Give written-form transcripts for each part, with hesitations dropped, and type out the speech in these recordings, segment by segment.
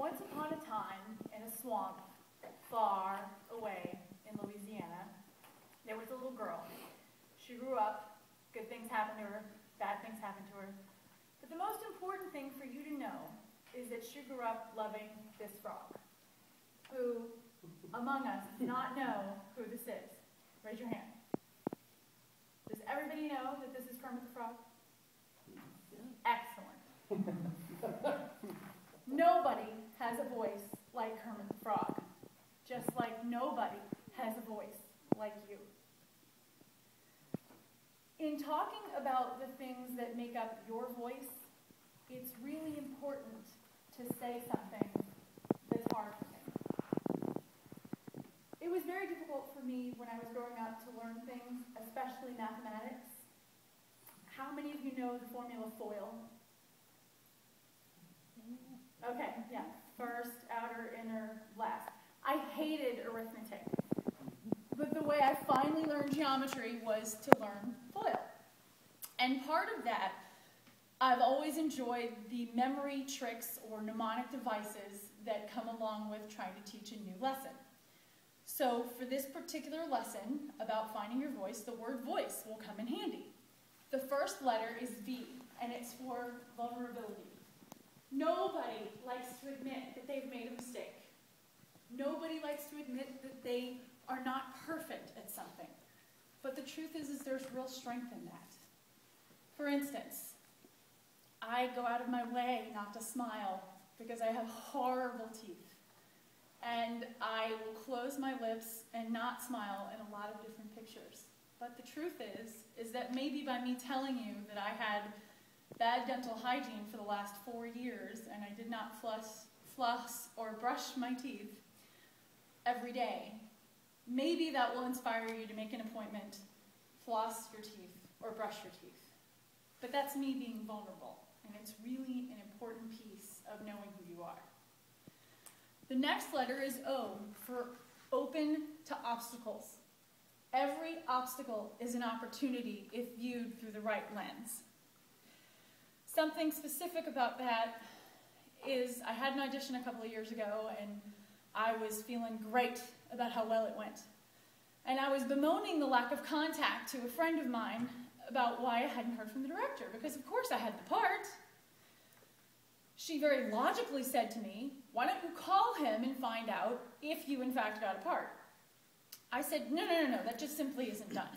Once upon a time, in a swamp far away in Louisiana, there was a little girl. She grew up, good things happened to her, bad things happened to her. But the most important thing for you to know is that she grew up loving this frog. Who, among us, does not know who this is? Raise your hand. Does everybody know that this is Kermit the Frog? Excellent. Nobody has a voice like Kermit the Frog, just like nobody has a voice like you. In talking about the things that make up your voice, it's really important to say something that's hard for me. It was very difficult for me when I was growing up to learn things, especially mathematics. How many of you know the formula FOIL? Okay, yeah. First, outer, inner, last. I hated arithmetic. But the way I finally learned geometry was to learn FOIL. And part of that, I've always enjoyed the memory tricks or mnemonic devices that come along with trying to teach a new lesson. So for this particular lesson about finding your voice, the word voice will come in handy. The first letter is V, and it's for vulnerability. Nobody likes to admit that they've made a mistake. Nobody likes to admit that they are not perfect at something. But the truth is there's real strength in that. For instance, I go out of my way not to smile because I have horrible teeth. And I will close my lips and not smile in a lot of different pictures. But the truth is that maybe by me telling you that I had bad dental hygiene for the last 4 years and I did not floss or brush my teeth every day, maybe that will inspire you to make an appointment, floss your teeth, or brush your teeth. But that's me being vulnerable, and it's really an important piece of knowing who you are. The next letter is O, for open to obstacles. Every obstacle is an opportunity if viewed through the right lens. Something specific about that is I had an audition a couple of years ago, and I was feeling great about how well it went. And I was bemoaning the lack of contact to a friend of mine about why I hadn't heard from the director, because of course I had the part. She very logically said to me, why don't you call him and find out if you in fact got a part? I said, no, that just simply isn't done.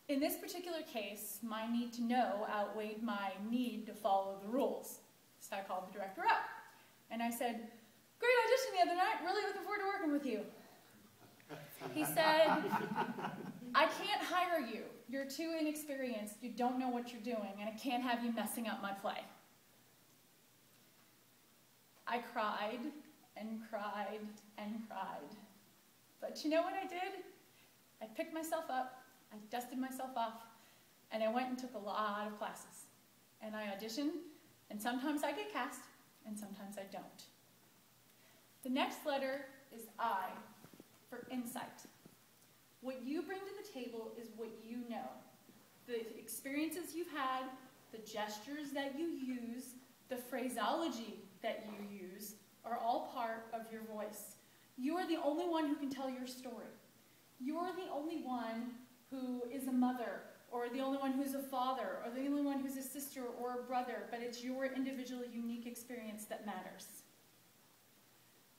In this particular case, my need to know outweighed my need to follow the rules. So I called the director up, and I said, great audition the other night, really looking forward to working with you. He said, I can't hire you. You're too inexperienced, you don't know what you're doing, and I can't have you messing up my play. I cried and cried and cried. But you know what I did? I picked myself up, I dusted myself off, and I went and took a lot of classes. And I auditioned, and sometimes I get cast, and sometimes I don't. The next letter is I, for insight. What you bring to the table is what you know. The experiences you've had, the gestures that you use, the phraseology that you use are all part of your voice. You are the only one who can tell your story. You are the only one who is a mother, or the only one who's a father, or the only one who's a sister or a brother, but it's your individual, unique experience that matters.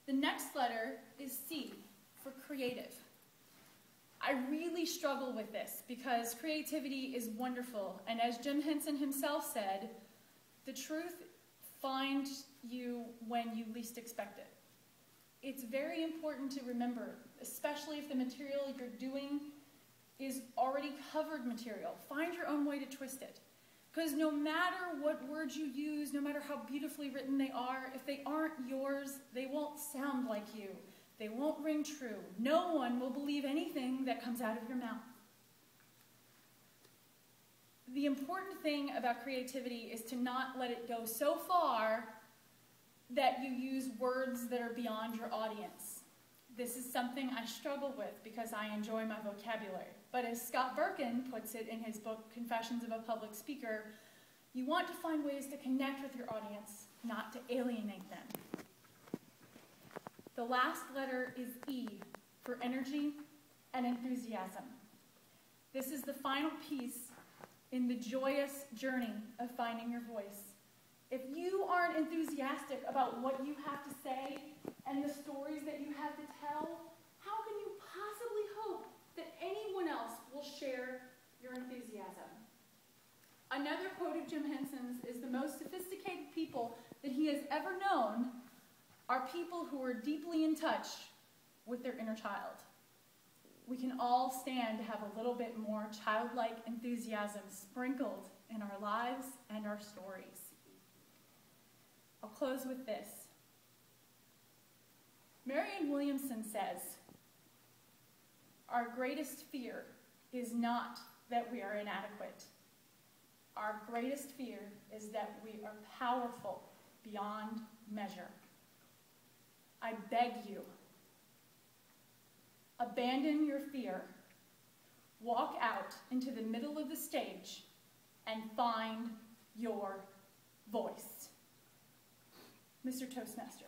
The next letter is C, for creative. I really struggle with this because creativity is wonderful, and as Jim Henson himself said, the truth finds you when you least expect it. It's very important to remember, especially if the material you're doing is already covered material. Find your own way to twist it. Because no matter what words you use, no matter how beautifully written they are, if they aren't yours, they won't sound like you. They won't ring true. No one will believe anything that comes out of your mouth. The important thing about creativity is to not let it go so far that you use words that are beyond your audience. This is something I struggle with because I enjoy my vocabulary. But as Scott Birkin puts it in his book, Confessions of a Public Speaker, you want to find ways to connect with your audience, not to alienate them. The last letter is E for energy and enthusiasm. This is the final piece in the joyous journey of finding your voice. If you aren't enthusiastic about what you have to say and the stories that you have to tell, how can you possibly hope that anyone else will share your enthusiasm? Another quote of Jim Henson's is, the most sophisticated people that he has ever known are people who are deeply in touch with their inner child. We can all stand to have a little bit more childlike enthusiasm sprinkled in our lives and our stories. I'll close with this. Marianne Williamson says, our greatest fear is not that we are inadequate. Our greatest fear is that we are powerful beyond measure. I beg you, abandon your fear, walk out into the middle of the stage, and find your voice. Mr. Toastmaster.